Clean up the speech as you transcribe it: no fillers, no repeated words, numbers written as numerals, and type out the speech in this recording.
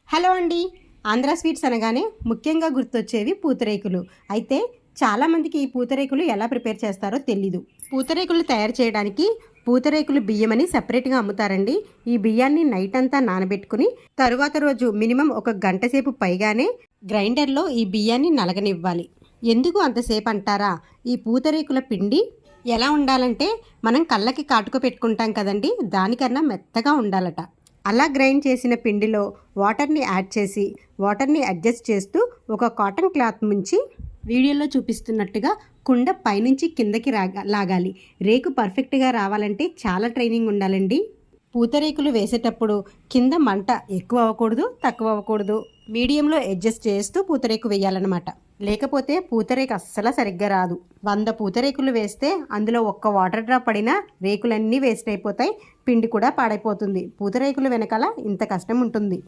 Hello అండి. Andhra sweets అనగానే ముఖ్యంగా గుర్తొచ్చేవి పూతరేకులు. అయితే చాలామందికి ఈ పూతరేకులు ఎలా ప్రిపేర్ చేస్తారో తెలీదు. పూతరేకులు తయారు చేయడానికి పూతరేకులు బియ్యమని సపరేట్గా అమ్ముతారండి. ఈ బియ్యాన్ని నైట్ అంతా నానబెట్టుకుని తరువాత రోజు మినిమం ఒక గంట సేపు పైగానే గ్రైండర్లో ఈ బియ్యాన్ని నలగనివ్వాలి. ఎందుకు అంతసేపు అంటారా? ఈ పూతరేకుల పిండి ఎలా ఉండాలంటే మనం కళ్ళకి కాటుక పెట్టుకుంటాం కదండి, దానికన్నా మెత్తగా ఉండాలట. అలా గ్రైండ్ చేసిన పిండిలో వాటర్ని యాడ్ చేసి వాటర్ని అడ్జస్ట్ చేస్తూ ఒక కాటన్ క్లాత్ ముంచి వీడియోలో చూపిస్తున్నట్టుగా కుండ పైనుంచి కిందకి లాగాలి. రేకు పర్ఫెక్ట్గా రావాలంటే చాలా ట్రైనింగ్ ఉండాలండి. పూతరేకులు వేసేటప్పుడు కింద మంట ఎక్కువ అవ్వకూడదు, తక్కువ అవ్వకూడదు, మీడియంలో అడ్జస్ట్ చేస్తూ పూతరేకు వేయాలన్నమాట. లేకపోతే పూతరేకు అస్సలు సరిగ్గా రాదు. 100 పూతరేకులు వేస్తే అందులో ఒక్క వాటర్ డ్రాప్ పడినా రేకులన్నీ వేస్ట్ అయిపోతాయి, పిండి కూడా పాడైపోతుంది. పూతరేకులు వెనకాల ఇంత కష్టం ఉంటుంది.